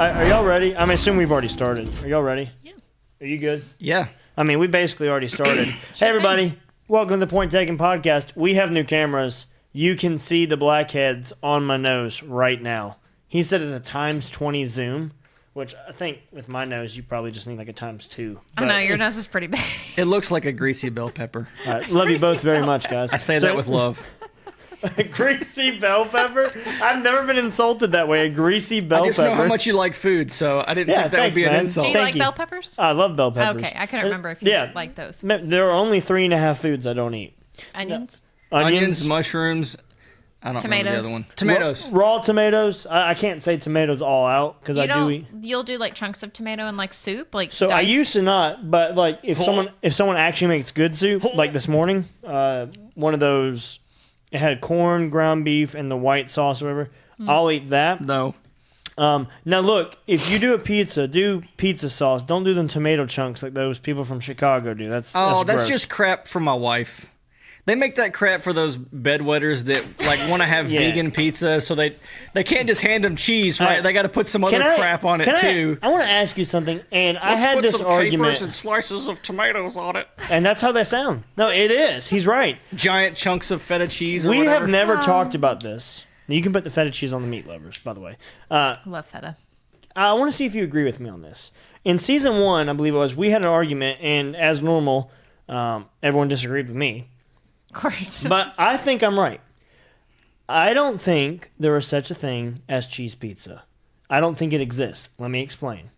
Are y'all ready? I assume we've already started. Are y'all ready? Yeah. Are you good? Yeah. We basically already started. Hey, everybody. Welcome to the Point Taken podcast. We have new cameras. You can see the blackheads on my nose right now. He said it's a times 20 zoom, which I think with my nose, you probably just need like a times 2. I know, your nose is pretty big. It looks like a greasy bell pepper. Love you both very much, guys. I say that with love. A greasy bell pepper? I've never been insulted that way. A greasy bell pepper. I just know how much you like food, so I didn't think that would be an insult. Do you like bell peppers? I love bell peppers. Okay, I couldn't remember if you like those. There are only 3.5 foods I don't eat. Onions? Onions, mushrooms. I don't remember the other one. Tomatoes. Raw tomatoes. I can't say tomatoes all out because I do eat. You'll do like chunks of tomato in like soup, like so. diced. I used to not, but like if someone actually makes good soup, like this morning, one of those. It had corn, ground beef, and the white sauce or whatever. I'll eat that. No. Now look, if you do a pizza, do pizza sauce. Don't do them tomato chunks like those people from Chicago do. That's gross. Just crap for my wife. They make that crap for those bedwetters that like want to have vegan pizza, so they can't just hand them cheese, right? They got to put some other crap on it too. I want to ask you something, and I had put this some argument. capers and slices of tomatoes on it, and that's how they sound. No, it is. He's right. Giant chunks of feta cheese. We have never talked about this. You can put the feta cheese on the meat lovers, by the way. Love feta. I want to see if you agree with me on this. In season 1, I believe it was, we had an argument, and as normal, everyone disagreed with me. Of course. But I think I'm right. I don't think there is such a thing as cheese pizza. I don't think it exists. Let me explain.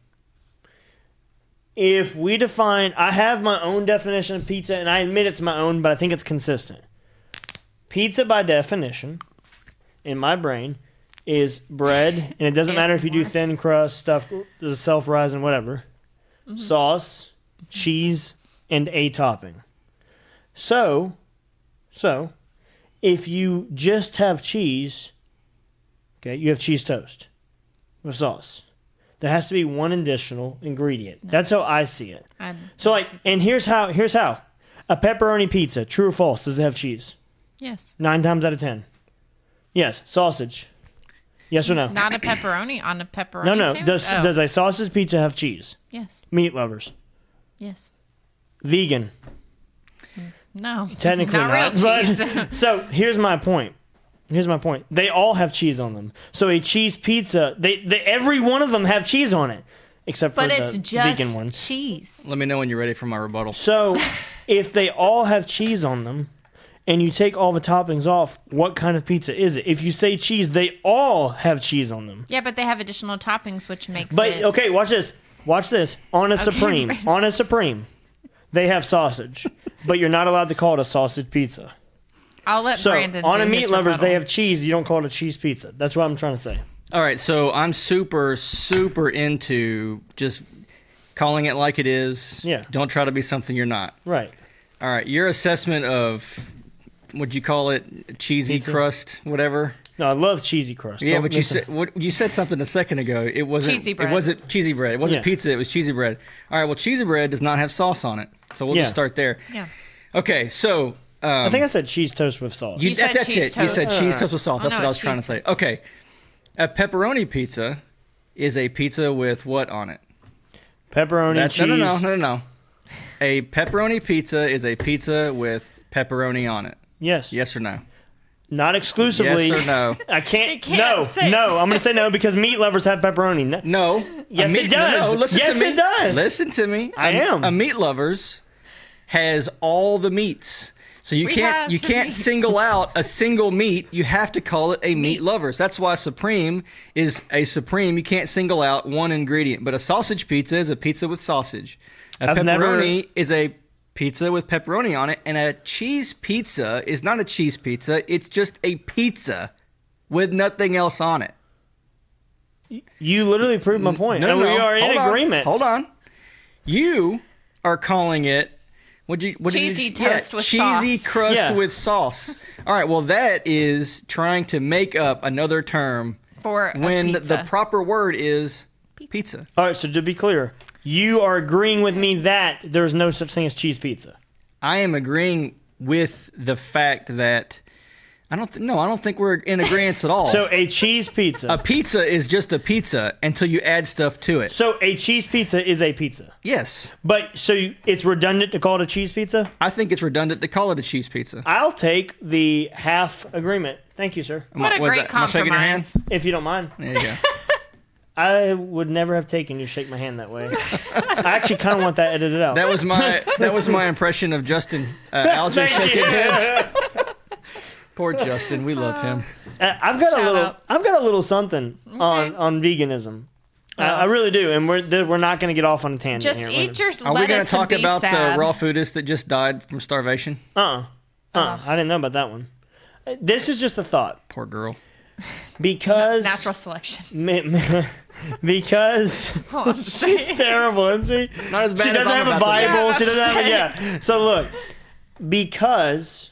If we define... I have my own definition of pizza, and I admit it's my own, but I think it's consistent. Pizza, by definition, in my brain, is bread, and it doesn't matter if you do thin crust, stuff, self-rising, whatever, sauce, cheese, and a topping. So, if you just have cheese, okay, you have cheese toast with sauce. There has to be one additional ingredient. No. That's how I see it. And here's how. A pepperoni pizza, true or false, does it have cheese? Yes. 9 times out of 10. Yes. Sausage. Yes or no? Not a pepperoni on a pepperoni No. sandwich? Does a sausage pizza have cheese? Yes. Meat lovers. Yes. Vegan. No. Technically not. Real cheese. So here's my point. They all have cheese on them. So a cheese pizza, they every one of them have cheese on it, except for the vegan one. But it's just cheese. Let me know when you're ready for my rebuttal. So if they all have cheese on them, and you take all the toppings off, what kind of pizza is it? If you say cheese, they all have cheese on them. Yeah, but they have additional toppings, which makes it... Okay, watch this. On a Supreme, they have sausage, but you're not allowed to call it a sausage pizza. I'll let Brandon on do a meat his lovers, rebuttal. they have cheese. You don't call it a cheese pizza. That's what I'm trying to say. All right, so I'm super, super into just calling it like it is. Yeah. Don't try to be something you're not. Right. All right, your assessment of... Would you call it cheesy pizza? Crust, whatever? No, I love cheesy crust. Yeah, but you said something a second ago. It wasn't cheesy bread. It wasn't cheesy bread. It wasn't pizza. It was cheesy bread. All right. Well, cheesy bread does not have sauce on it, so we'll just start there. Yeah. Okay. So I think I said cheese toast with sauce. That's cheese it. toast. You said cheese toast with sauce. That's what I was trying to say. Toast. Okay. A pepperoni pizza is a pizza with what on it? Pepperoni, cheese. No. A pepperoni pizza is a pizza with pepperoni on it. Yes. Yes or no? Not exclusively. Yes or no? I can't. No. I'm going to say no because meat lovers have pepperoni. No. Yes, it does. No, listen to me. It does. Listen to me. I am. A meat lovers has all the meats. So you can't single out a single meat. You have to call it a meat lovers. That's why Supreme is a Supreme. You can't single out one ingredient. But a sausage pizza is a pizza with sausage. A pepperoni is a pizza with pepperoni on it, and a cheese pizza is not a cheese pizza. It's just a pizza with nothing else on it. You literally proved my point. No, we are in agreement. Hold on. You are calling it cheesy toast with cheesy sauce. crust with sauce. All right, well, that is trying to make up another term for when a pizza. The proper word is pizza. All right, so to be clear, you are agreeing with me that there's no such thing as cheese pizza. I am agreeing with the fact that I don't think we're in agreement at all. So a cheese pizza. A pizza is just a pizza until you add stuff to it. So a cheese pizza is a pizza. Yes. But it's redundant to call it a cheese pizza? I think it's redundant to call it a cheese pizza. I'll take the half agreement. Thank you, sir. What a great compromise. Am I shaking your hand? If you don't mind. There you go. I would never have taken you to shake my hand that way. I actually kind of want that edited out. That was my impression of Justin Alger shaking hands. Poor Justin, we love him. I've got a little something on veganism. I really do, and we're not going to get off on a tangent. Just here. eat your lettuce. Are we going to talk about sad. the raw foodist that just died from starvation? I didn't know about that one. This is just a thought. Poor girl. Because natural selection. Because she's terrible, isn't she? Not as bad. She doesn't have a Bible. She doesn't have yeah. So look, because.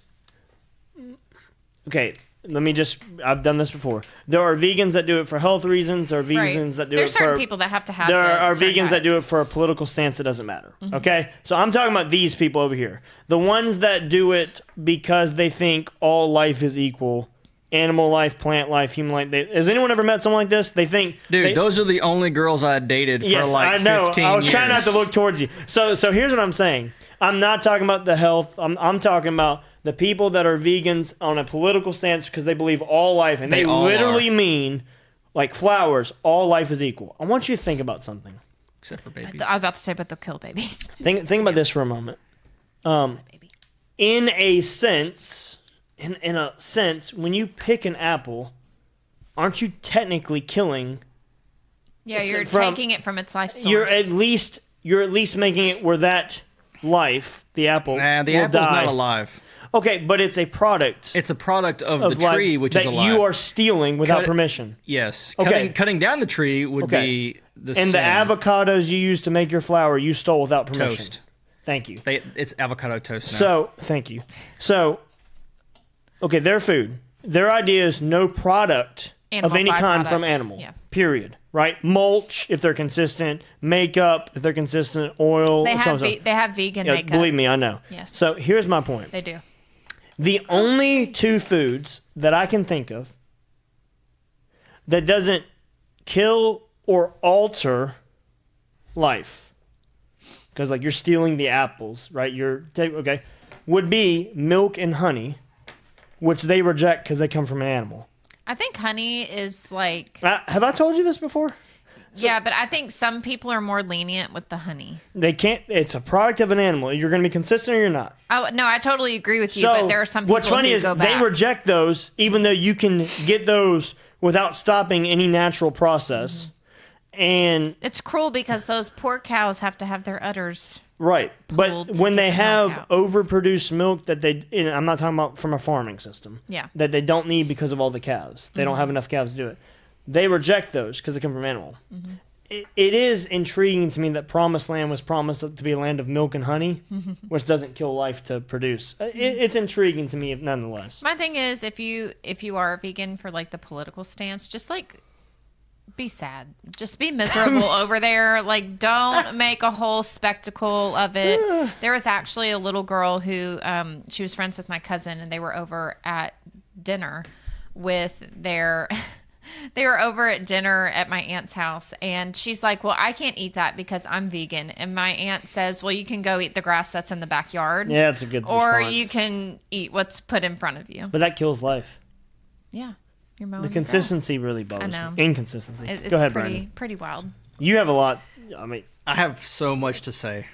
Okay, I've done this before. There are vegans that do it for health reasons. There are vegans that do it for... There's certain people that have to have There are vegans that do it for a political stance that doesn't matter. Mm-hmm. Okay? So I'm talking about these people over here. The ones that do it because they think all life is equal. Animal life, plant life, human life. Has anyone ever met someone like this? They think... Dude, those are the only girls I dated for I know. 15 I was years. trying not to look towards you. So here's what I'm saying. I'm not talking about the health. I'm talking about the people that are vegans on a political stance because they believe all life, and they literally mean, like flowers, all life is equal. I want you to think about something. Except for babies. I was about to say, but they'll kill babies. Think about this for a moment. In a sense, when you pick an apple, aren't you technically killing? Yeah, you're taking it from its life source. You're at least making it where that life, the apple, the will apple's die. not alive. Okay, but it's a product. It's a product of the tree, which is alive. That you are stealing without permission. Yes. Okay. Cutting down the tree would be the same. And the avocados you use to make your flour, you stole without permission. Toast. Thank you. It's avocado toast now. So, thank you. So, okay, their food. Their idea is no product of any kind from animal. Yeah. Period. Right? Mulch, if they're consistent. Makeup, if they're consistent. Oil. They have vegan makeup. Believe me, I know. Yes. So, here's my point. They do. The only two foods that I can think of that doesn't kill or alter life, because like you're stealing the apples, right? Would be milk and honey, which they reject because they come from an animal. I think honey is like... have I told you this before? Yeah, but I think some people are more lenient with the honey. They can't... It's a product of an animal. You're going to be consistent or you're not. Oh, no, I totally agree with you, but there are some people who go back. What's funny is they reject those, even though you can get those without stopping any natural process. Mm-hmm. And... It's cruel because those poor cows have to have their udders... Right, but when they have overproduced milk that I'm not talking about from a farming system. Yeah. That they don't need because of all the cows. They don't have enough cows to do it. They reject those because they come from animal. Mm-hmm. It is intriguing to me that Promised Land was promised to be a land of milk and honey, which doesn't kill life to produce. It's intriguing to me nonetheless. My thing is, if you are a vegan for like the political stance, just like be sad. Just be miserable over there. Like, don't make a whole spectacle of it. There was actually a little girl who, she was friends with my cousin, and they were over at dinner with their... They were over at dinner at my aunt's house, and she's like, well, I can't eat that because I'm vegan. And my aunt says, well, you can go eat the grass that's in the backyard. Yeah, that's a good response. Or you can eat what's put in front of you. But that kills life. Yeah. You're mowing the consistency really bothers me. Inconsistency. It's go ahead, Brandon. Pretty wild. You have a lot. I mean, I have so much to say.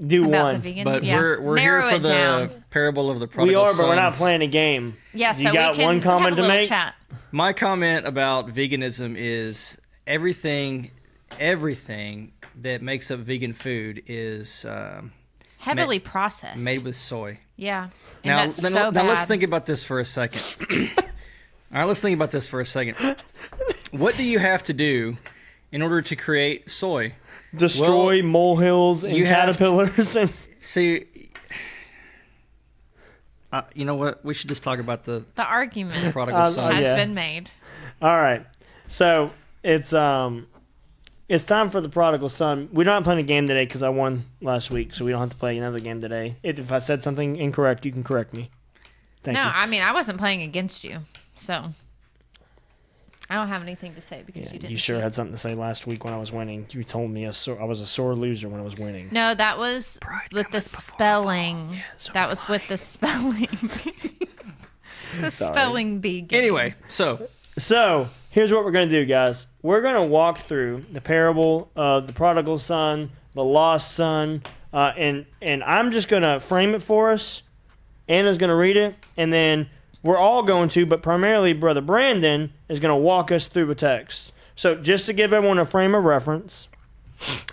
Do about one. The vegan? But we're here for the parable of the prodigal sons. We are, but we're not playing a game. Yeah, so you got one comment to make? Chat. My comment about veganism is everything that makes up vegan food is heavily processed, made with soy. Yeah. Now let's think about this for a second. All right, let's think about this for a second. What do you have to do in order to create soy? Destroy molehills and caterpillars. See, you know what? We should just talk about the argument. Prodigal son has been made. All right, so it's time for the prodigal son. We're not playing a game today because I won last week, so we don't have to play another game today. If I said something incorrect, you can correct me. Thank you. I mean, I wasn't playing against you, so I don't have anything to say because you didn't. You sure cheat. had something to say last week when I was winning. You told me I was a sore loser when I was winning. No, that was with the spelling. That was with the spelling. The spelling bee game. Anyway, so here's what we're going to do, guys. We're going to walk through the parable of the prodigal son, the lost son, and I'm just going to frame it for us. Anna's going to read it, and then we're all going to, but primarily Brother Brandon is going to walk us through a text. So just to give everyone a frame of reference,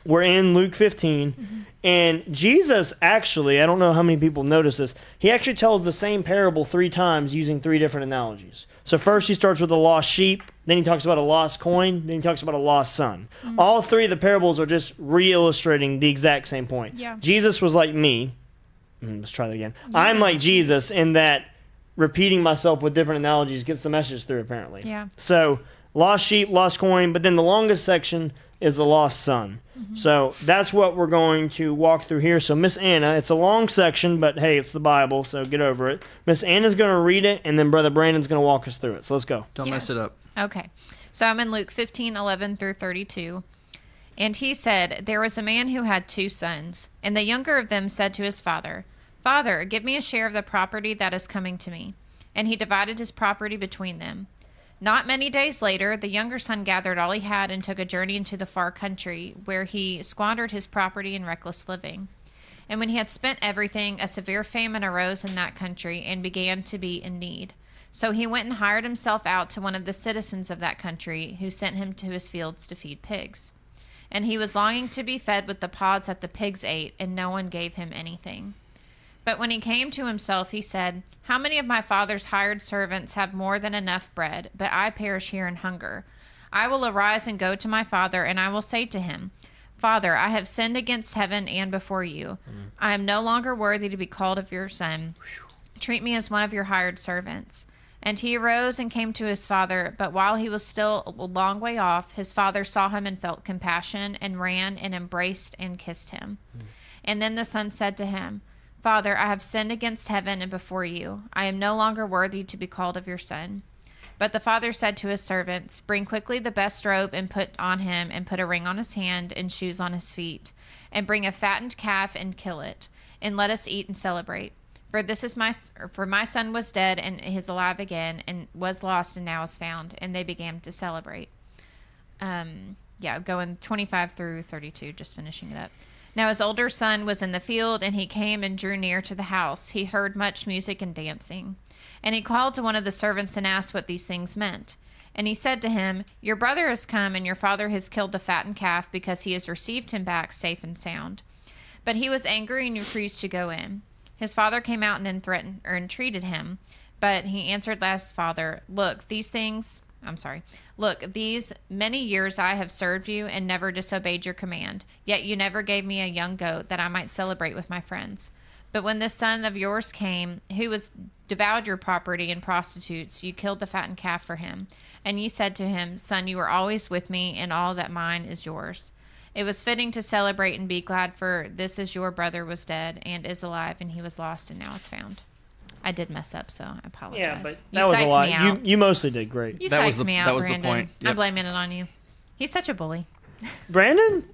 we're in Luke 15, and Jesus actually, I don't know how many people notice this, he actually tells the same parable 3 times using 3 different analogies. So first he starts with a lost sheep, then he talks about a lost coin, then he talks about a lost son. All 3 of the parables are just re-illustrating the exact same point. Yeah. Jesus was like me. Let's try that again. I'm like Jesus in that repeating myself with different analogies gets the message through, apparently. Yeah. So, lost sheep, lost coin, but then the longest section is the lost son. So, that's what we're going to walk through here. So, Miss Anna, it's a long section, but hey, it's the Bible, so get over it. Miss Anna's going to read it, and then Brother Brandon's going to walk us through it. So, let's go. don't mess it up. Okay. So I'm in Luke 15:11 through 32. And he said, "There was a man who had 2 sons, and the younger of them said to his father, 'Father, give me a share of the property that is coming to me.' And he divided his property between them. Not many days later, the younger son gathered all he had and took a journey into the far country, where he squandered his property in reckless living. And when he had spent everything, a severe famine arose in that country and began to be in need. So he went and hired himself out to one of the citizens of that country, who sent him to his fields to feed pigs. And he was longing to be fed with the pods that the pigs ate, and no one gave him anything. But when he came to himself, he said, 'How many of my father's hired servants have more than enough bread, but I perish here in hunger? I will arise and go to my father, and I will say to him, Father, I have sinned against heaven and before you. I am no longer worthy to be called of your son. Treat me as one of your hired servants.' And he arose and came to his father, but while he was still a long way off, his father saw him and felt compassion, and ran and embraced and kissed him. And then the son said to him, 'Father, I have sinned against heaven and before you. I am no longer worthy to be called of your son.' But the father said to his servants, 'Bring quickly the best robe and put on him, and put a ring on his hand and shoes on his feet. And bring a fattened calf and kill it, and let us eat and celebrate. For my son was dead and is alive again, and was lost and now is found.' And they began to celebrate." Going 25 through 32, just finishing it up. "Now his older son was in the field, and he came and drew near to the house. He heard much music and dancing. And he called to one of the servants and asked what these things meant. And he said to him, 'Your brother has come, and your father has killed the fattened calf, because he has received him back safe and sound.' But he was angry and refused to go in. His father came out and threatened or entreated him, but he answered his father, 'Look, these many years I have served you and never disobeyed your command. Yet you never gave me a young goat that I might celebrate with my friends. But when this son of yours came, who has devoured your property in prostitutes, you killed the fattened calf for him. And you said to him, Son, you are always with me, and all that mine is yours. It was fitting to celebrate and be glad, for this is your brother was dead and is alive, and he was lost and now is found.'" I did mess up, so I apologize. Yeah, but You that was a psyched lot. me out. You mostly did great. You That was psyched the- me out, that was the Brandon. point. I'm Yep. blaming it on you. He's such a bully. Brandon?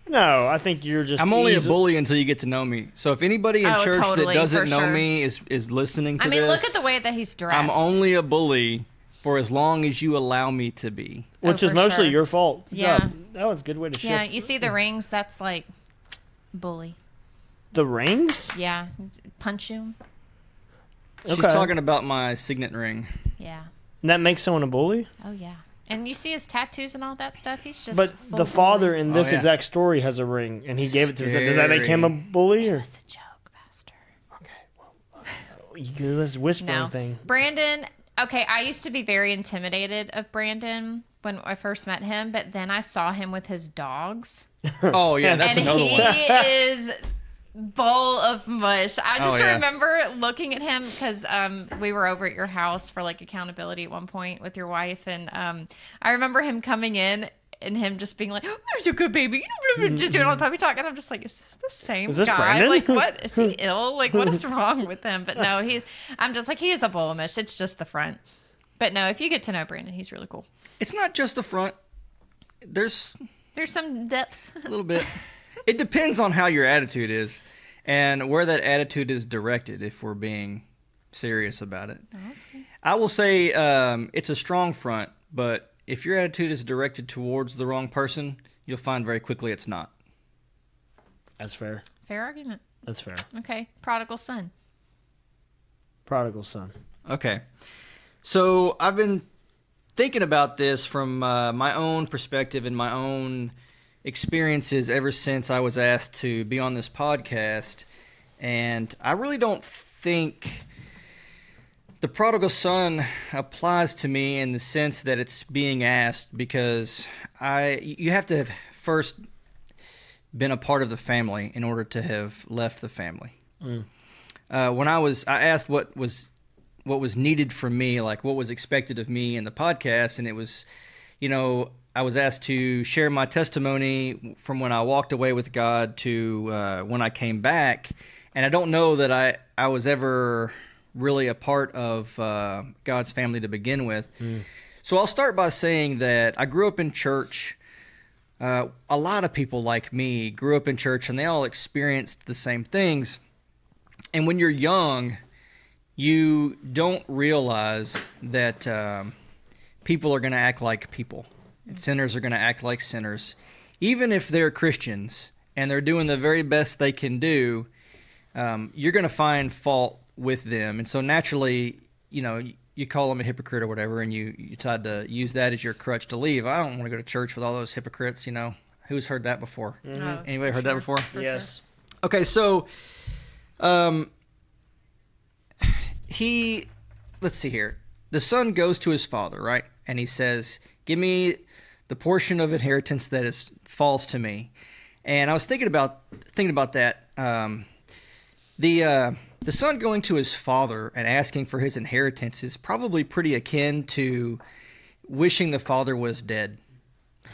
No, I think you're just. I'm only a easy- bully until you get to know me. So if anybody in church totally, that doesn't for know sure. me is listening to I mean, this, look at the way that he's dressed. I'm only a bully for as long as you allow me to be. Which Oh, is for mostly sure. your fault. Good Yeah. job. That was a good way to shift. Yeah, you see the rings? That's like bully. The rings? Yeah, punch you. She's Okay. talking about my signet ring. Yeah. And that makes someone a bully? Oh yeah. And you see his tattoos and all that stuff. He's just. But full the father bully. in this yeah. exact story has a ring, and he gave it to his. Does that make him a Scary. bully? Or? It's a joke, Pastor. Okay, well, you do this whispering No. thing. Brandon. Okay, I used to be very intimidated of Brandon when I first met him, but then I saw him with his dogs. Oh yeah, that's and another he one. is bowl of mush. I just Oh, yeah. remember looking at him because we were over at your house for like accountability at one point with your wife, and I remember him coming in and him just being like, "Oh, you're so good, baby," just doing all the puppy talk, and I'm just like, is this the same Is this guy? Brandon? Like, what is he ill? Like, what is wrong with him? But no, I'm just like, he is a Bulamish. It's just the front. But no, if you get to know Brandon, he's really cool. It's not just the front. There's some depth. a little bit. It depends on how your attitude is and where that attitude is directed, if we're being serious about it. Oh, that's good. I will say it's a strong front, but if your attitude is directed towards the wrong person, you'll find very quickly it's not. That's fair. Fair argument. That's fair. Okay. Prodigal son. Prodigal son. Okay. So I've been thinking about this from my own perspective and my own experiences ever since I was asked to be on this podcast. And I really don't think the prodigal son applies to me in the sense that it's being asked, because you have to have first been a part of the family in order to have left the family. When I asked what was needed from me, like what was expected of me in the podcast, and it was, I was asked to share my testimony from when I walked away with God to when I came back, and I don't know that I was ever really a part of God's family to begin with. So I'll start by saying that I grew up in church. A lot of people like me grew up in church, and they all experienced the same things. And when you're young, you don't realize that people are going to act like people. And sinners are going to act like sinners. Even if they're Christians and they're doing the very best they can do, you're going to find fault with them. And so naturally, you call them a hypocrite or whatever, and you decide to use that as your crutch to leave. I don't want to go to church with all those hypocrites, Who's heard that before? Mm-hmm. Anybody heard that before? Yes. Sure. Okay, so let's see here. The son goes to his father, right? And he says, give me the portion of inheritance that falls to me. And I was thinking about that. The son going to his father and asking for his inheritance is probably pretty akin to wishing the father was dead.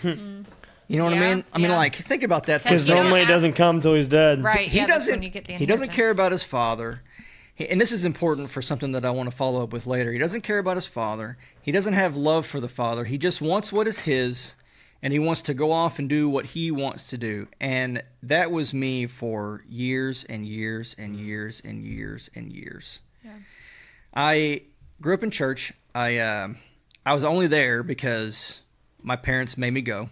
You know what I mean? I mean, like, think about that. Because normally it doesn't come till he's dead. Right. He that's doesn't. when you get the He doesn't inheritance. care about his father. And this is important for something that I want to follow up with later. He doesn't care about his father. He doesn't have love for the father. He just wants what is his, and he wants to go off and do what he wants to do. And that was me for years and years and years and years and years. Yeah. I grew up in church. I was only there because my parents made me go.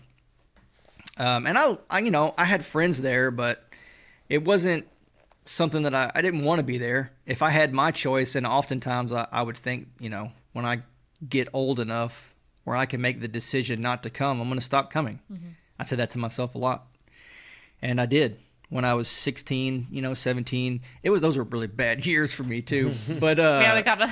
And I had friends there, but it wasn't something that I didn't want to be there. If I had my choice, and oftentimes I would think, when I get old enough where I can make the decision not to come, I'm going to stop coming. Mm-hmm. I said that to myself a lot. And I did. When I was 16, 17, those were really bad years for me too. But yeah,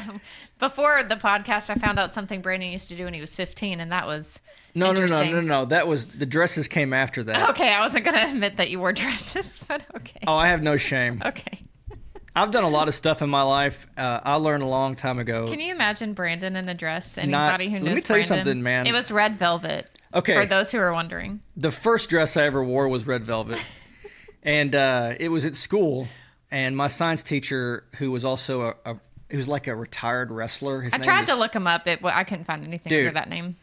before the podcast, I found out something Brandon used to do when he was 15, and that was No. interesting. That was the dresses came after that. Okay, I wasn't going to admit that you wore dresses, but okay. Oh, I have no shame. Okay. I've done a lot of stuff in my life. I learned a long time ago. Can you imagine Brandon in a dress? Anybody who knows Let me tell you Brandon? something, man. It was red velvet. Okay. For those who are wondering. The first dress I ever wore was red velvet. And it was at school. And my science teacher, who was also he was like a retired wrestler. I tried to look him up. I couldn't find anything under that name.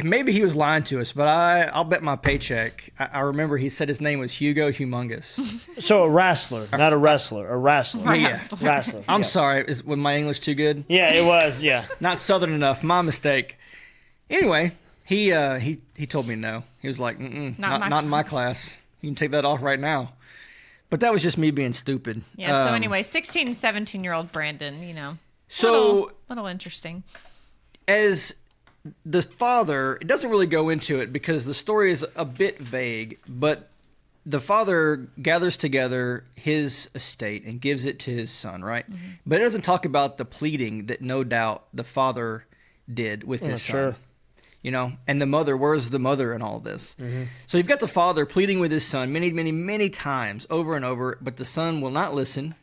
Maybe he was lying to us, but I'll bet my paycheck. I remember he said his name was Hugo Humongous. So a wrestler, not a wrestler. A wrestler. Yeah. Wrestler. I'm sorry. Was my English too good? Yeah, it was. Yeah. Not Southern enough. My mistake. Anyway, he told me no. He was like, not in my class. You can take that off right now. But that was just me being stupid. Yeah, so anyway, 16 and 17-year-old Brandon, So little interesting. As the father, it doesn't really go into it because the story is a bit vague, but the father gathers together his estate and gives it to his son, right? Mm-hmm. But it doesn't talk about the pleading that no doubt the father did with his son. Sure. And the mother, where's the mother in all this? Mm-hmm. So you've got the father pleading with his son many, many, many times over and over, but the son will not listen.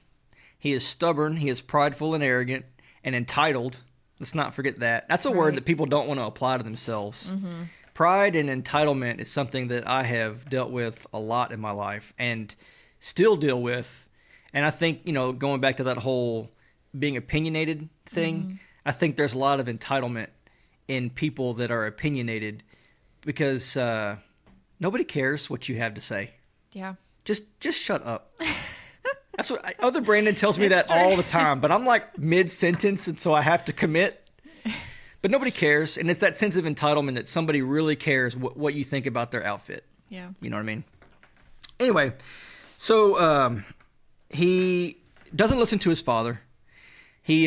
He is stubborn, he is prideful and arrogant and entitled. Let's not forget that. That's a word that people don't want to apply to themselves. Mm-hmm. Pride and entitlement is something that I have dealt with a lot in my life and still deal with. And I think, going back to that whole being opinionated thing, I think there's a lot of entitlement in people that are opinionated because nobody cares what you have to say. Yeah. Just shut up. That's what other Brandon tells me that all the time, but I'm like mid-sentence, and so I have to commit. But nobody cares, and it's that sense of entitlement that somebody really cares what you think about their outfit. Yeah. You know what I mean? Anyway, so he doesn't listen to his father. He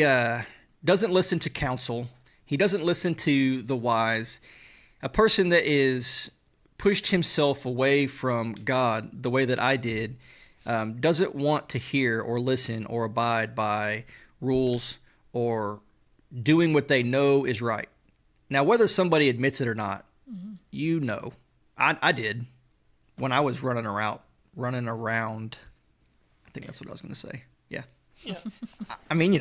doesn't listen to counsel. He doesn't listen to the wise. A person that is pushed himself away from God the way that I did doesn't want to hear or listen or abide by rules or doing what they know is right. Now, whether somebody admits it or not, I did when I was running around. I think that's what I was going to say. Yeah. I mean,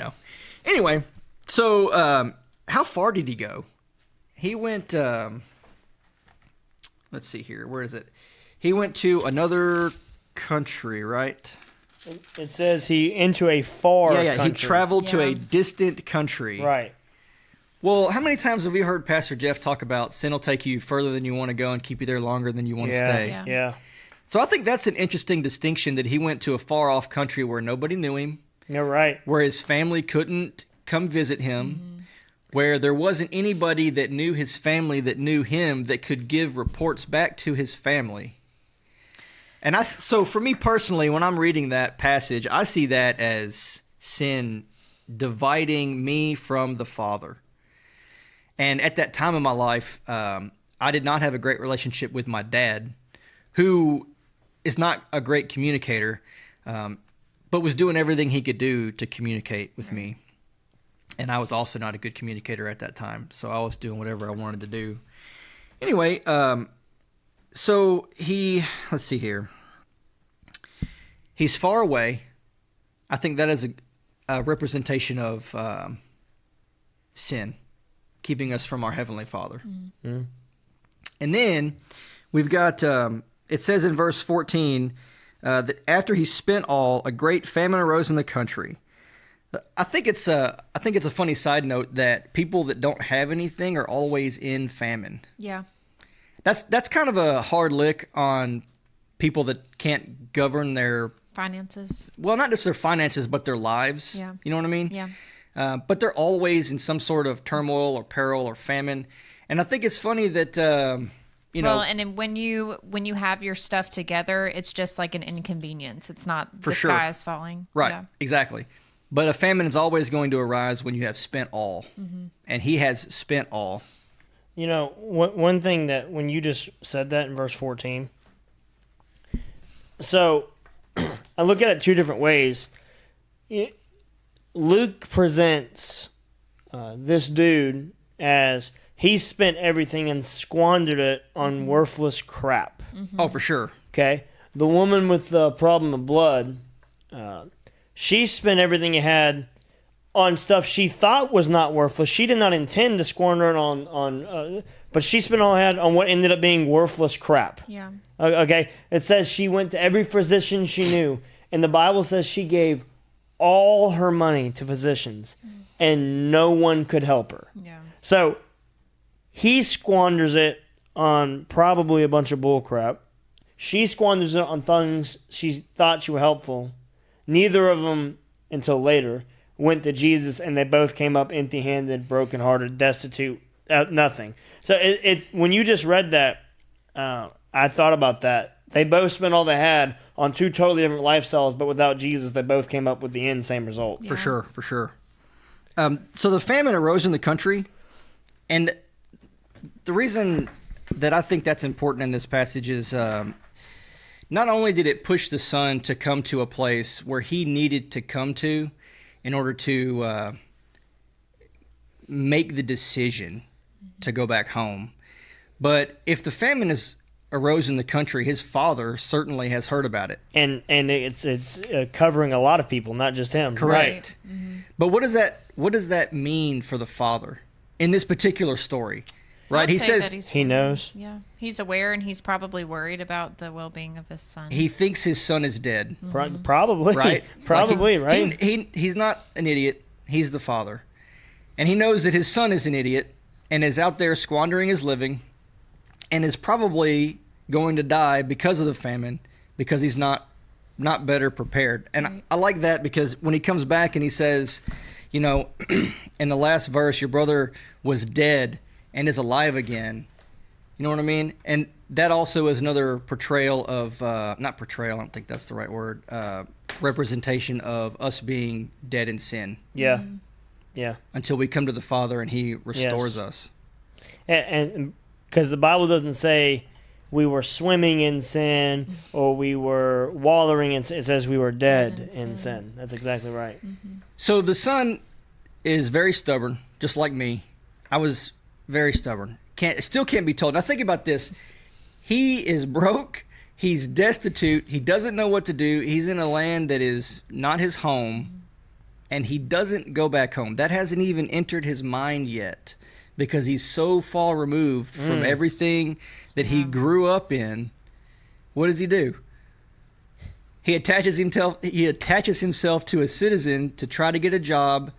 Anyway, so how far did he go? He went, let's see here. Where is it? He went to another country, right? It says he into a far country. He traveled to a distant country. Right. Well, how many times have we heard Pastor Jeff talk about sin will take you further than you want to go and keep you there longer than you want to stay? Yeah. So I think that's an interesting distinction that he went to a far-off country where nobody knew him. You're right. Where his family couldn't come visit him. Where there wasn't anybody that knew his family that knew him that could give reports back to his family. And so for me personally, when I'm reading that passage, I see that as sin dividing me from the Father. And at that time in my life, I did not have a great relationship with my dad, who is not a great communicator, but was doing everything he could do to communicate with me. And I was also not a good communicator at that time, so I was doing whatever I wanted to do. Anyway, so let's see here. He's far away. I think that is a representation of sin, keeping us from our Heavenly Father. Mm-hmm. And then we've got, it says in verse 14, that after he spent all, a great famine arose in the country. I think it's a funny side note that people that don't have anything are always in famine. Yeah. That's kind of a hard lick on people that can't govern their finances. Well, not just their finances, but their lives. Yeah. You know what I mean? Yeah. But they're always in some sort of turmoil or peril or famine. And I think it's funny that well, and then when you have your stuff together, it's just like an inconvenience. It's not the sky is falling. Right. Yeah. Exactly. But a famine is always going to arise when you have spent all. Mm-hmm. And he has spent all. One thing that when you just said that in verse 14, so I look at it two different ways. Luke presents this dude as he spent everything and squandered it on worthless crap. Mm-hmm. Oh, for sure. Okay? The woman with the problem of blood, she spent everything he had on stuff she thought was not worthless. She did not intend to squander it on but she spent all she had on what ended up being worthless crap. Yeah. Okay? It says she went to every physician she knew, and the Bible says she gave all her money to physicians, and no one could help her. Yeah. So he squanders it on probably a bunch of bull crap. She squanders it on things she thought she were helpful. Neither of them, until later, went to Jesus, and they both came up empty-handed, brokenhearted, destitute, nothing. So when you just read that, I thought about that. They both spent all they had on two totally different lifestyles, but without Jesus, they both came up with the same result. Yeah. For sure. So the famine arose in the country, and the reason that I think that's important in this passage is not only did it push the son to come to a place where he needed to come to in order to make the decision to go back home, but if the famine arose in the country, his father certainly has heard about it. And it's covering a lot of people, not just him. Correct. Right. Mm-hmm. But what does that mean for the father in this particular story? Right? I'd He say says that he's He aware. knows. Yeah, he's aware, and he's probably worried about the well-being of his son. he thinks his son is dead. Probably. Right? Probably, Like, right? He's not an idiot. He's the father. And he knows that his son is an idiot and is out there squandering his living and is probably going to die because of the famine because he's not better prepared. And Right. I like that because when he comes back and he says, you know, in the last verse, your brother was dead and is alive again. You know what I mean? And that also is another portrayal of, not portrayal, I don't think that's the right word, representation of us being dead in sin Yeah. Yeah. until we come to the Father and He restores Yes. us. And because the Bible doesn't say we were swimming in sin or we were wallowing in sin. It says we were dead in sin. That's exactly right. So the son is very stubborn, just like me. I was very stubborn. Still can't be told. Now think about this. He is broke. He's destitute. He doesn't know what to do. He's in a land that is not his home, and he doesn't go back home. That hasn't even entered his mind yet because he's so far removed from everything that he grew up in. What does he do? He attaches himself to a citizen to try to get a job,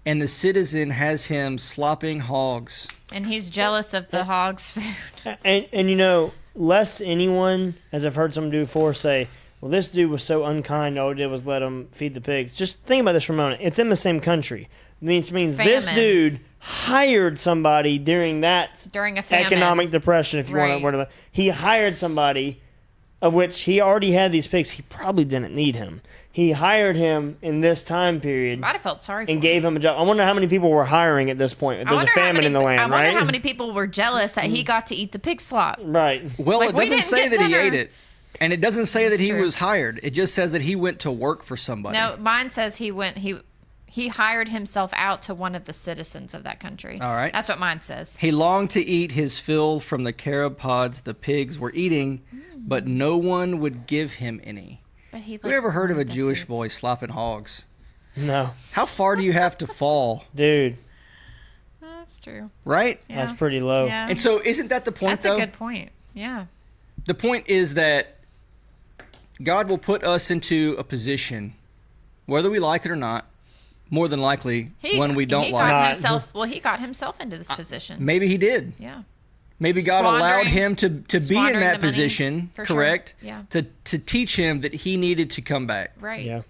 and the citizen has him slopping hogs. And he's jealous of the hog's food. And you know, lest anyone, as I've heard some do before, say, well, this dude was so unkind, all he did was let him feed the pigs. Just think about this for a moment. It's in the same country. Which means this Famine. dude hired somebody during a famine. economic depression, if you want Right. to word it. He hired somebody of which he already had these pigs. He probably didn't need him. He hired him in this time period Might have felt sorry for and him. gave him a job. I wonder how many people were hiring at this point. I There's a wonder how famine many- in the land, I wonder right? how many people were jealous that he got to eat the pig slop. Right. Well, Like, it we doesn't didn't say get that he dinner. ate it. And it doesn't say that That's he true. was hired. It just says that he went to work for somebody. No, mine says he hired himself out to one of the citizens of that country. All right. That's what mine says. He longed to eat his fill from the carob pods the pigs were eating, but no one would give him any. But he Have you ever heard of a wanted the Jewish food. boy slopping hogs? No. How far do you have to fall, Dude, That's true. right? Yeah. that's pretty low. Yeah. And so isn't that the point, That's though? a good point. Yeah. The point is that God will put us into a position, whether we like it or not, more than likely, when we don't he like got it. Not- himself. Well, he got himself into this position. Maybe he did. Yeah. Maybe God allowed Squandering- him to be in squandering that the money, position, for sure. correct? Yeah. To teach him that he needed to come back. Right. Yeah.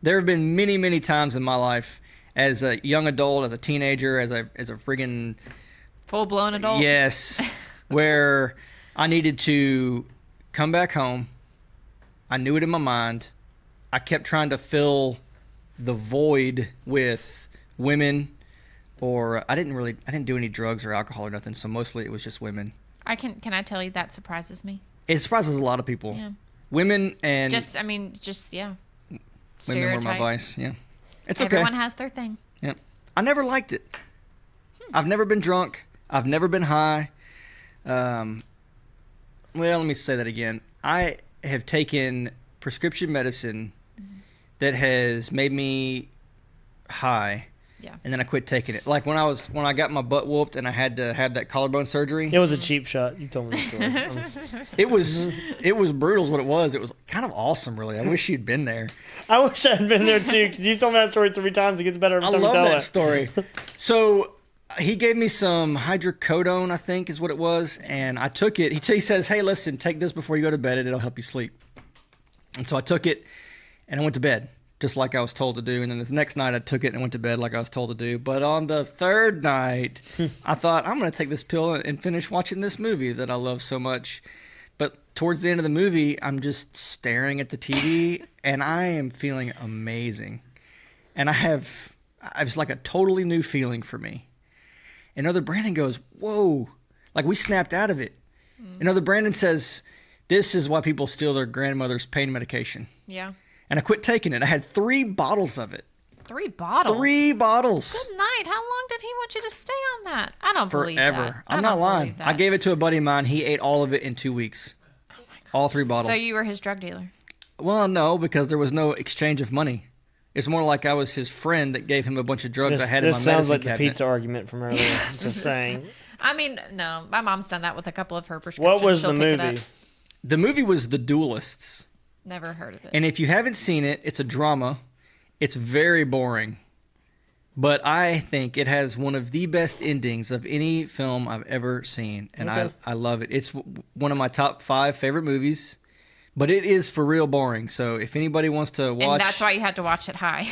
There have been many, many times in my life, as a young adult, as a teenager, as a friggin' Full blown adult. yes, where I needed to come back home. I knew it in my mind. I kept trying to fill the void with women, or I didn't do any drugs or alcohol or nothing. So mostly it was just women. Can I tell you that surprises me? It surprises a lot of people. Yeah. Women and Yeah. women were my Stereotype. vice. Yeah, it's okay. Everyone has their thing. Yeah. I never liked it. I've never been drunk. I've never been high. Well, let me say that again. I have taken prescription medicine that has made me high, Yeah. and then I quit taking it. Like when I got my butt whooped and I had to have that collarbone surgery. It was a cheap shot. You told me the story. It was brutal is what it was. It was kind of awesome, really. I wish you'd been there. I wish I had been there too, because you told me that story 3 times. It gets better every I time you love tell that it. story. So he gave me some hydrocodone, I think is what it was, and I took it. He says, "Hey, listen, take this before you go to bed. It'll help you sleep." And so I took it, and I went to bed just like I was told to do. And then this next night, I took it and went to bed like I was told to do. But on the third night, I thought I'm going to take this pill and finish watching this movie that I love so much. But towards the end of the movie, I'm just staring at the TV, and I am feeling amazing. And it's like a totally new feeling for me. And Other Brandon goes, "Whoa." Like we snapped out of it. And Other Brandon says, "This is why people steal their grandmother's pain medication." Yeah. And I quit taking it. I had 3 bottles of it. 3 bottles. 3 bottles. Good night. How long did he want you to stay on that? I don't believe that. Forever. I I'm don't not lying. believe that. I gave it to a buddy of mine. He ate all of it in 2 weeks. All 3 bottles. So you were his drug dealer. Well, no, because there was no exchange of money. It's more like I was his friend that gave him a bunch of drugs I had in my This medicine sounds like cabinet. the pizza argument from earlier. Just saying. I mean, no, my mom's done that with a couple of her prescriptions. What was She'll the pick it up. movie? The movie was The Duelists. Never heard of it. And if you haven't seen it, it's a drama. It's very boring. But I think it has one of the best endings of any film I've ever seen. And Okay. I love it. It's one of my top 5 favorite movies. But it is for real boring. So if anybody wants to watch... And that's why you had to watch it high.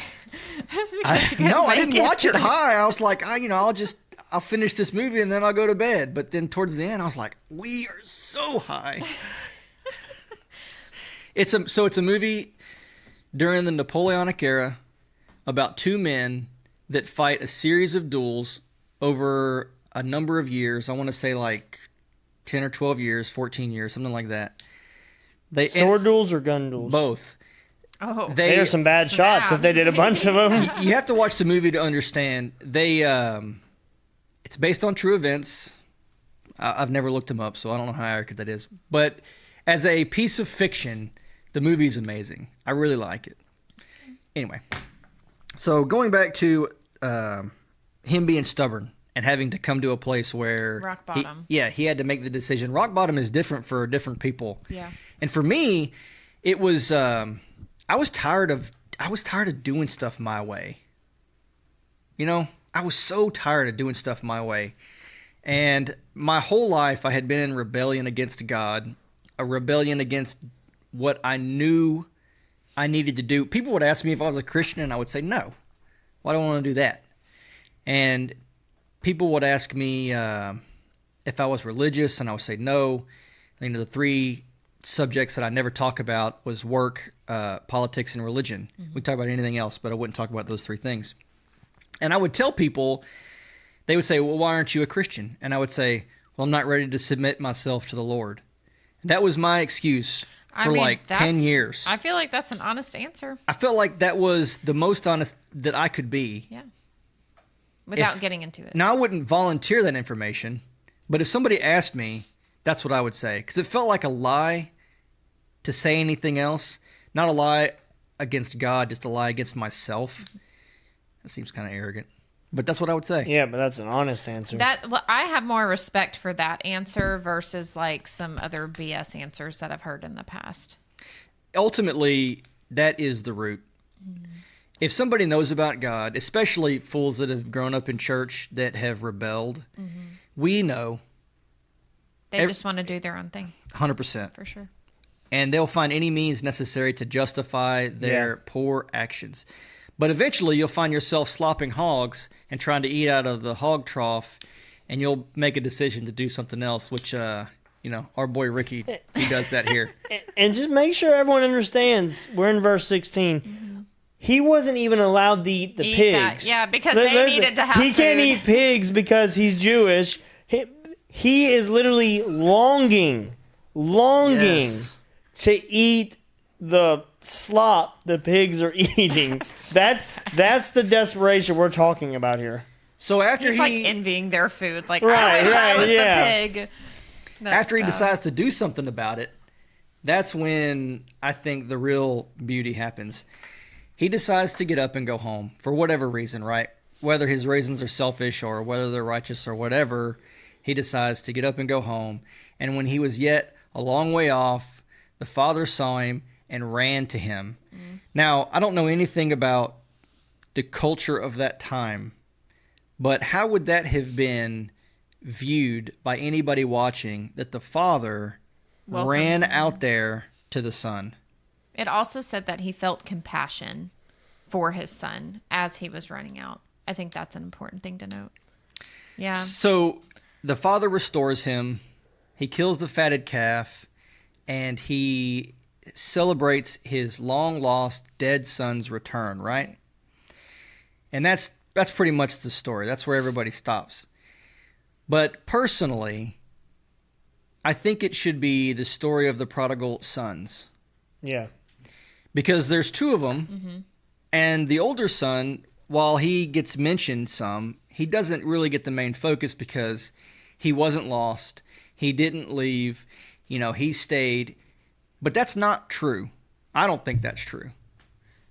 That's because you couldn't No, I make didn't watch it high. I was like, I'll finish this movie and then I'll go to bed. But then towards the end, I was like, we are so high. It's a movie during the Napoleonic era about 2 men that fight a series of duels over a number of years. I want to say like 10 or 12 years, 14 years, something like that. Sword duels or gun duels? Both. Oh, They are some bad shots if they did a bunch of them. You have to watch the movie to understand. It's based on true events. I've never looked them up, so I don't know how accurate that is. But as a piece of fiction, the movie's amazing. I really like it. Anyway, so going back to him being stubborn and having to come to a place where rock bottom. he had to make the decision. Rock bottom is different for different people. Yeah. And for me, it was I was tired of doing stuff my way. You know, I was so tired of doing stuff my way. And my whole life I had been in rebellion against God, a rebellion against what I knew I needed to do. People would ask me if I was a Christian, and I would say no. Why do I want to do that? And people would ask me if I was religious, and I would say no. You know, the 3 subjects that I never talk about was work, politics, and religion. We talk about anything else, but I wouldn't talk about those 3 things. And I would tell people, they would say, well, why aren't you a Christian? And I would say, well, I'm not ready to submit myself to the Lord. That was my excuse for 10 years. I feel like that's an honest answer. I felt like that was the most honest that I could be. Yeah. Without getting into it. Now, I wouldn't volunteer that information, but if somebody asked me, that's what I would say. Because it felt like a lie to say anything else. Not a lie against God, just a lie against myself. That seems kind of arrogant. But that's what I would say. Yeah, but that's an honest answer. I have more respect for that answer versus like some other BS answers that I've heard in the past. Ultimately, that is the root. If somebody knows about God, especially fools that have grown up in church that have rebelled, we know. They just want to do their own thing. 100%. For sure. And they'll find any means necessary to justify their poor actions. But eventually you'll find yourself slopping hogs and trying to eat out of the hog trough, and you'll make a decision to do something else, which, our boy Ricky, he does that here. And just make sure everyone understands, we're in verse 16. He wasn't even allowed to eat the Eat pigs. that. Yeah, because they needed to have He can't food. eat pigs because he's Jewish. He is literally longing Yes. to eat the slop the pigs are eating. That's the desperation we're talking about here. So after He's like envying their food. Like, Right, I wish I right, was yeah. the pig. after he decides to do something about it, that's when I think the real beauty happens. He decides to get up and go home for whatever reason, right? Whether his reasons are selfish or whether they're righteous or whatever, he decides to get up and go home. And when he was yet a long way off, the father saw him and ran to him. Now, I don't know anything about the culture of that time, but how would that have been viewed by anybody watching that the father ran out there to the son? It also said that he felt compassion for his son as he was running out. I think that's an important thing to note. Yeah. So the father restores him. He kills the fatted calf, and he celebrates his long-lost dead son's return, right? And that's pretty much the story. That's where everybody stops. But personally, I think it should be the story of the prodigal sons. Yeah. Because there's 2 of them, and the older son, while he gets mentioned some, he doesn't really get the main focus because he wasn't lost. He didn't leave. He stayed. But that's not true. I don't think that's true.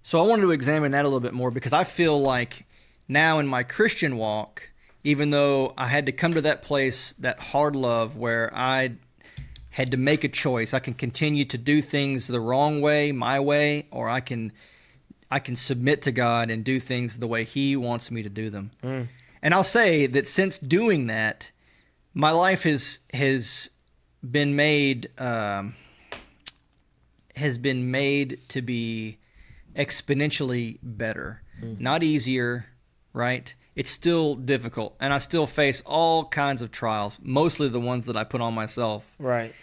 So I wanted to examine that a little bit more because I feel like now in my Christian walk, even though I had to come to that place, that hard love where I had to make a choice, I can continue to do things the wrong way, my way, or I can submit to God and do things the way He wants me to do them. And I'll say that since doing that, my life has been made to be exponentially better, not easier, right? It's still difficult, and I still face all kinds of trials, mostly the ones that I put on myself. Right.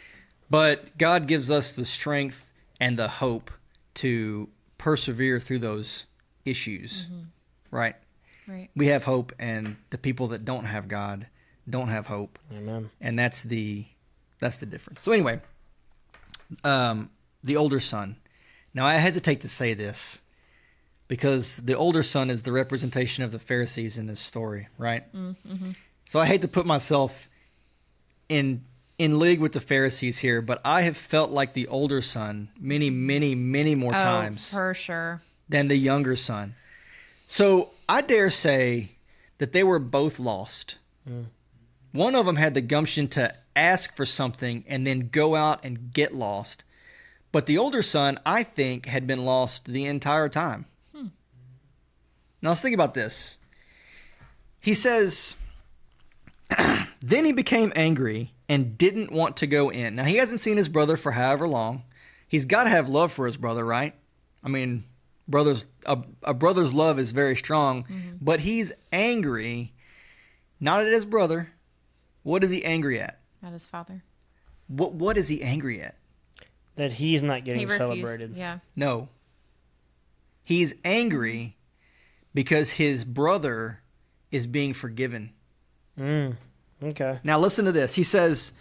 But God gives us the strength and the hope to persevere through those issues, right? Right. We have hope, and the people that don't have God don't have hope. Amen. And that's the difference. So anyway, the older son. Now I hesitate to say this because the older son is the representation of the Pharisees in this story, right? Mm-hmm. So I hate to put myself in league with the Pharisees here, but I have felt like the older son many, many, many more times for sure than the younger son. So I dare say that they were both lost. One of them had the gumption to ask for something and then go out and get lost. But the older son, I think, had been lost the entire time. Now let's think about this. He says, then he became angry and didn't want to go in. Now he hasn't seen his brother for however long. He's got to have love for his brother, right? I mean, a brother's love is very strong, but he's angry, not at his brother. What is he angry at? at his father. What is he angry at? That he's not getting He refused. celebrated. Yeah. No. He's angry because his brother is being forgiven. Okay. Now listen to this. He says,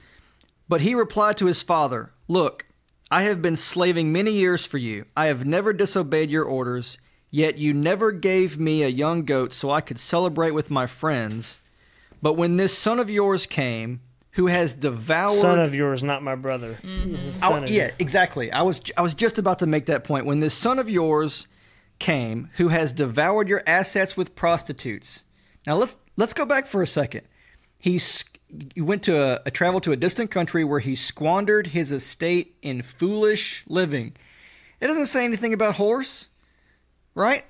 but he replied to his father, look, I have been slaving many years for you. I have never disobeyed your orders, yet you never gave me a young goat so I could celebrate with my friends. But when this son of yours came, who has devoured... Son of yours, not my brother. Yeah, exactly. I was just about to make that point. When this son of yours came, who has devoured your assets with prostitutes. Now let's go back for a second. He went to travel to a distant country where he squandered his estate in foolish living. It doesn't say anything about whores, right?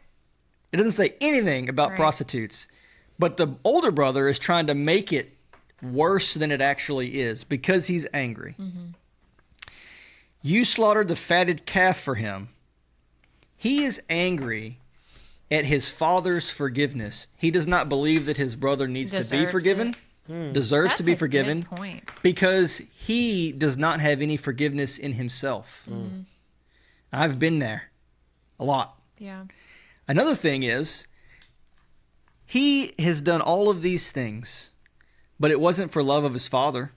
It doesn't say anything about prostitutes. But the older brother is trying to make it worse than it actually is because he's angry. Mm-hmm. You slaughtered the fatted calf for him. He is angry at his father's forgiveness. He does not believe that his brother needs to be forgiven. Deserves to be forgiven. Good point. Because he does not have any forgiveness in himself. I've been there a lot. Yeah. Another thing is, he has done all of these things, but it wasn't for love of his father.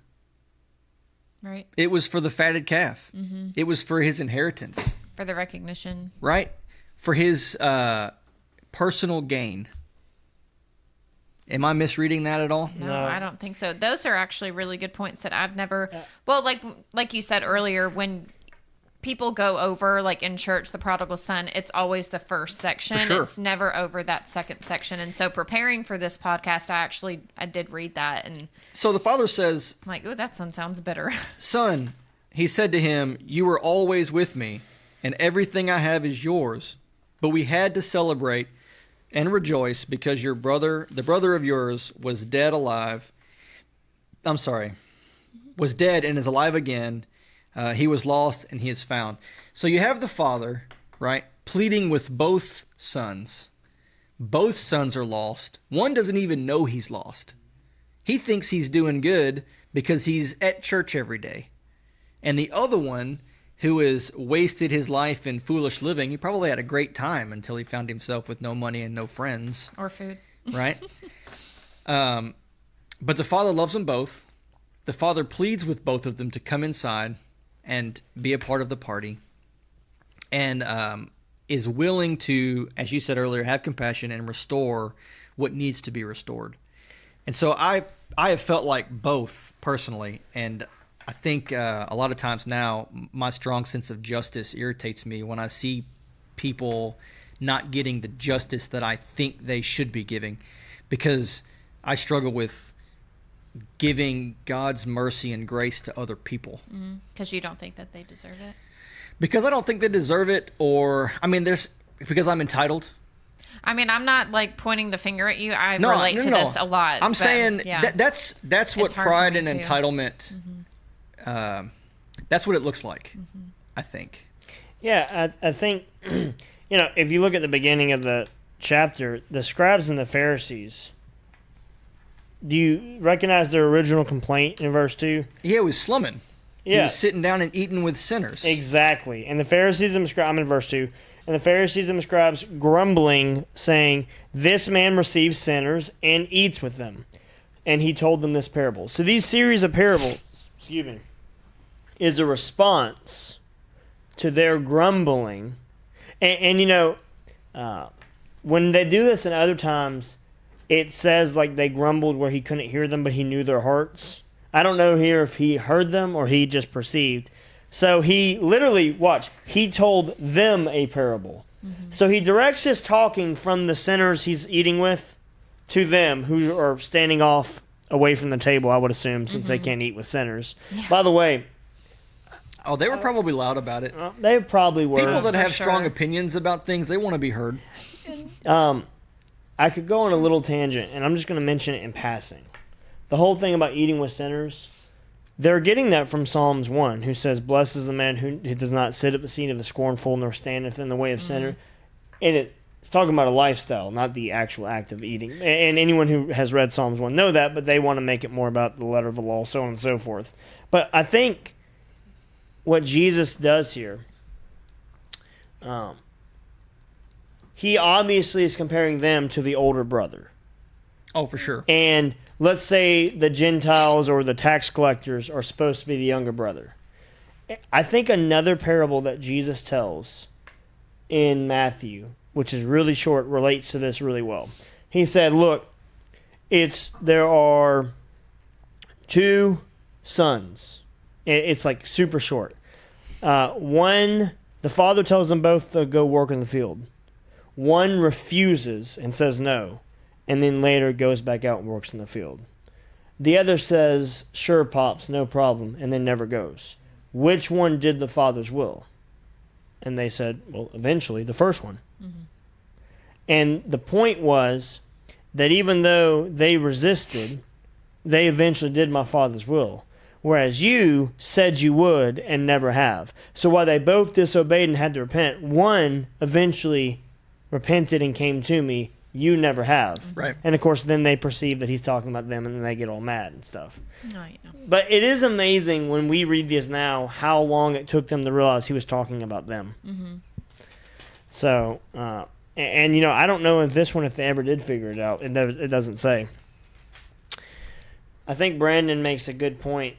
Right. It was for the fatted calf. Mm-hmm. It was for his inheritance. For the recognition. Right? For his personal gain. Am I misreading that at all? No, I don't think so. Those are actually really good points that I've never... Well, like you said earlier, when people go over, like in church, the prodigal son, it's always the first section. For sure. It's never over that second section. And so preparing for this podcast, I did read that. And so the father says... I'm like, ooh, that son sounds bitter. Son, he said to him, you were always with me, and everything I have is yours. But we had to celebrate and rejoice because your brother, the brother of yours, was dead and is alive again. He was lost and he is found. So you have the father, right, pleading with both sons. Both sons are lost. One doesn't even know he's lost. He thinks he's doing good because he's at church every day. And the other one, who has wasted his life in foolish living, he probably had a great time until he found himself with no money and no friends. Or food. Right? But the father loves them both. The father pleads with both of them to come inside and be a part of the party. And is willing to, as you said earlier, have compassion and restore what needs to be restored. And so I have felt like both personally, and I think a lot of times now my strong sense of justice irritates me when I see people not getting the justice that I think they should be giving, because I struggle with giving God's mercy and grace to other people. Because you don't think that they deserve it? Because I don't think they deserve it, or, I mean, because I'm entitled. I mean, I'm not like pointing the finger at you. I relate to this a lot. I'm saying that's what pride and entitlement, that's what it looks like, I think. Yeah, I think, if you look at the beginning of the chapter, the scribes and the Pharisees, do you recognize their original complaint in verse 2? Yeah, it was slumming. Yeah. He was sitting down and eating with sinners. Exactly. And the Pharisees and the scribes, I'm in verse 2, and the Pharisees and the scribes grumbling, saying, "This man receives sinners and eats with them." And he told them this parable. So these series of parables, is a response to their grumbling. And when they do this in other times, it says like they grumbled where he couldn't hear them, but he knew their hearts. I don't know here if he heard them or he just perceived. So he literally, he told them a parable. So he directs his talking from the sinners he's eating with to them who are standing off away from the table, I would assume, since they can't eat with sinners. Yeah. By the way... Oh, they were probably loud about it. They probably were. People that have strong opinions about things, they want to be heard. I could go on a little tangent, and I'm just going to mention it in passing. The whole thing about eating with sinners, they're getting that from Psalms 1, who says, "Blessed is the man who does not sit at the seat of the scornful, nor standeth in the way of sinner." And it's talking about a lifestyle, not the actual act of eating. And anyone who has read Psalms 1 know that, but they want to make it more about the letter of the law, so on and so forth. But I think what Jesus does here, he obviously is comparing them to the older brother. Oh, for sure. And let's say the Gentiles or the tax collectors are supposed to be the younger brother. I think another parable that Jesus tells in Matthew, which is really short, relates to this really well. He said, look, there are 2 sons. It's like super short. One, the father tells them both to go work in the field. One refuses and says no, and then later goes back out and works in the field. The other says, "Sure, Pops, no problem," and then never goes. Which one did the father's will? And they said, well, eventually, the first one. And the point was that even though they resisted, they eventually did my father's will. Whereas you said you would and never have. So while they both disobeyed and had to repent, one eventually repented and came to me. You never have. Right. And of course, then they perceive that he's talking about them and then they get all mad and stuff. No. But it is amazing when we read this now how long it took them to realize he was talking about them. So, and I don't know if this one, if they ever did figure it out. It doesn't say. I think Brandon makes a good point.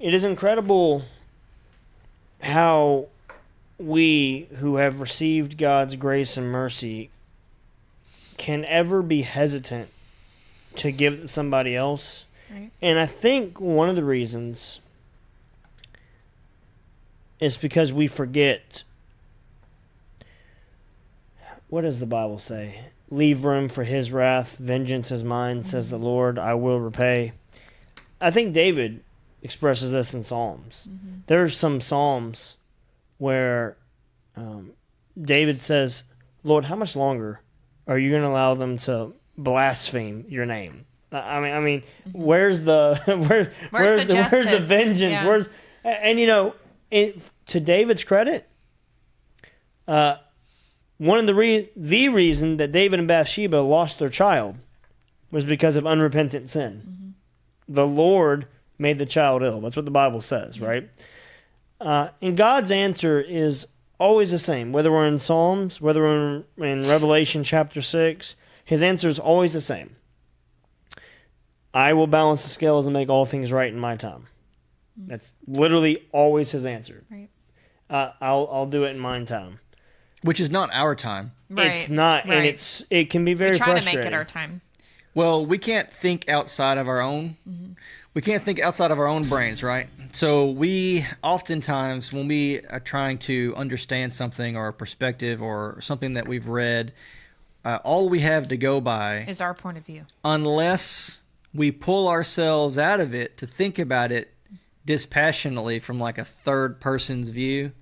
It is incredible how we who have received God's grace and mercy can ever be hesitant to give it to somebody else. Right. And I think one of the reasons is because we forget, what does the Bible say? Leave room for his wrath. Vengeance is mine, says the Lord. I will repay. I think David expresses this in Psalms. There's some Psalms where David says, "Lord, how much longer are you going to allow them to blaspheme your name?" I mean, where's the where's the vengeance? Yeah. To David's credit, one of the reason that David and Bathsheba lost their child was because of unrepentant sin. The Lord made the child ill. That's what the Bible says, right? And God's answer is always the same. Whether we're in Psalms, whether we're in Revelation chapter 6, his answer is always the same. I will balance the scales and make all things right in my time. That's literally always his answer. Right. I'll do it in my time. Which is not our time. Right. It's not, and it can be very frustrating. We try to make it our time. Well, we can't think outside of our own. We can't think outside of our own brains, right? So we oftentimes, when we are trying to understand something or a perspective or something that we've read, all we have to go by Is our point of view. Unless we pull ourselves out of it to think about it dispassionately from like a third person's view,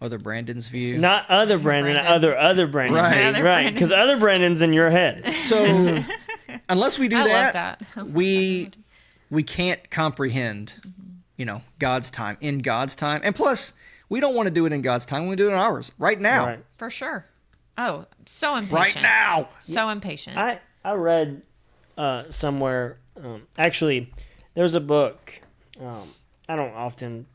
other Brandon's view. Not other Brandon, other Brandon. Right. Right. Because other Brandon's in your head. So unless we do I love that, that. we can't comprehend, God's time, in God's time. And plus, we don't want to do it in God's time. We want to do it in ours, right now. Right. For sure. Oh, so impatient. Right now. So impatient. I read somewhere, actually, there's a book. I don't often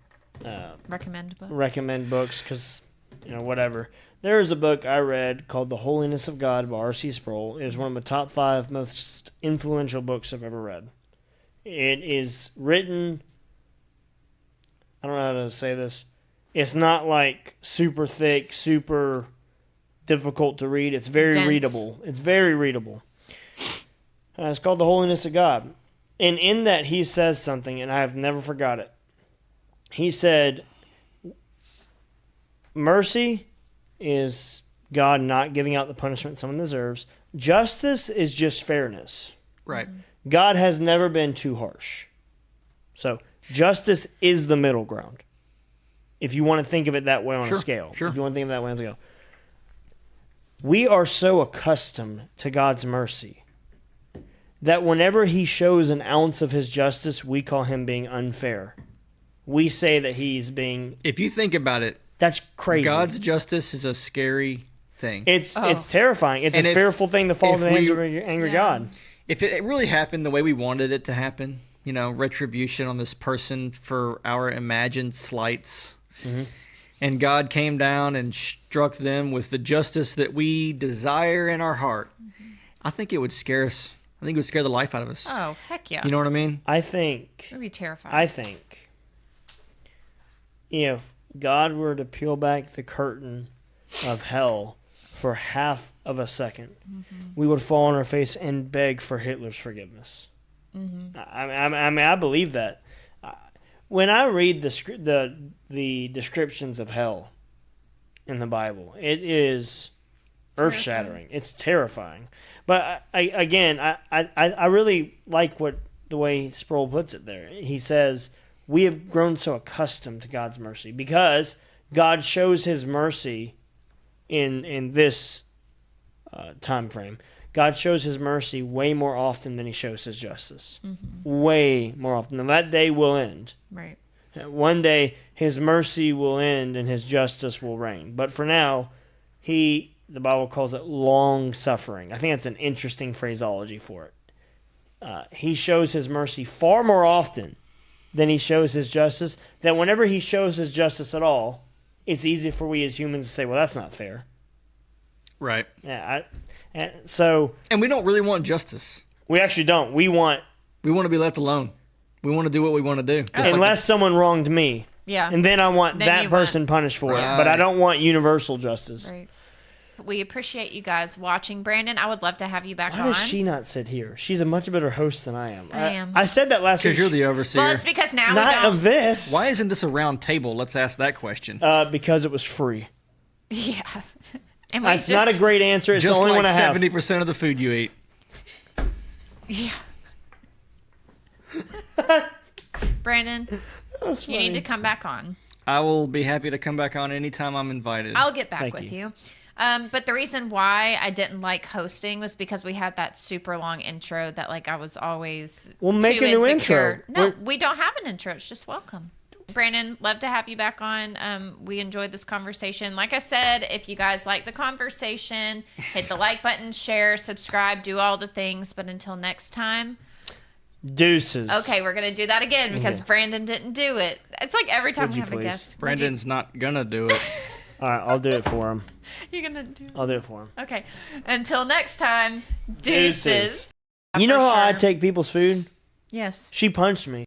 recommend books because, whatever. There is a book I read called The Holiness of God by R.C. Sproul. It is one of the top 5 most influential books I've ever read. It is written, I don't know how to say this. It's not like super thick, super difficult to read. It's very readable. It's very readable. It's called The Holiness of God. And in that, he says something, and I have never forgot it. He said, mercy is God not giving out the punishment someone deserves. Justice is just fairness. Right. God has never been too harsh. So justice is the middle ground. If you want to think of it that way on a scale. Sure. If you want to think of it that way on a scale. We are so accustomed to God's mercy that whenever he shows an ounce of his justice, we call him being unfair. We say that he's being... If you think about it, that's crazy. God's justice is a scary thing. It's terrifying. It's a fearful thing to fall into the hands of an angry God. If it really happened the way we wanted it to happen, retribution on this person for our imagined slights, and God came down and struck them with the justice that we desire in our heart, I think it would scare us. I think it would scare the life out of us. Oh, heck yeah. You know what I mean? It would be terrifying. I think if God were to peel back the curtain of hell for half of a second, we would fall on our face and beg for Hitler's forgiveness. I mean, I believe that. When I read the descriptions of hell in the Bible, it is earth-shattering. It's terrifying. But I really like the way Sproul puts it there. He says, we have grown so accustomed to God's mercy because God shows his mercy in this time frame. God shows his mercy way more often than he shows his justice. Way more often. And that day will end. Right. One day his mercy will end and his justice will reign. But for now, the Bible calls it long suffering. I think that's an interesting phraseology for it. He shows his mercy far more often than he shows his justice. That whenever he shows his justice at all, it's easy for we as humans to say, well, that's not fair. Right. Yeah. And we don't really want justice. We actually don't. We want to be left alone. We want to do what we want to do. Unless someone wronged me. Yeah. And then I want that person punished for it. But I don't want universal justice. Right. We appreciate you guys watching. Brandon, I would love to have you back on. Why does she not sit here? She's a much better host than I am. I am. I said that last week. Because you're the overseer. Well, it's because now not we don't. of this. Why isn't this a round table? Let's ask that question. Because it was free. Yeah. And That's not a great answer. It's just the only like one I have. 70% of the food you eat. Yeah. Brandon, you need to come back on. I will be happy to come back on anytime I'm invited. I'll get back with you. But the reason why I didn't like hosting was because we had that super long intro that I was always make too a new insecure. intro. No, we don't have an intro. It's just welcome. Brandon, love to have you back on. We enjoyed this conversation. Like I said, if you guys like the conversation, hit the like button, share, subscribe, do all the things. But until next time. Deuces. Okay, we're going to do that again because Brandon didn't do it. It's like every time we have a guest. Brandon's not going to do it. All right, I'll do it for him. You're going to do it? I'll do it for him. Okay. Until next time, deuces. You know how I take people's food? Yes. She punched me.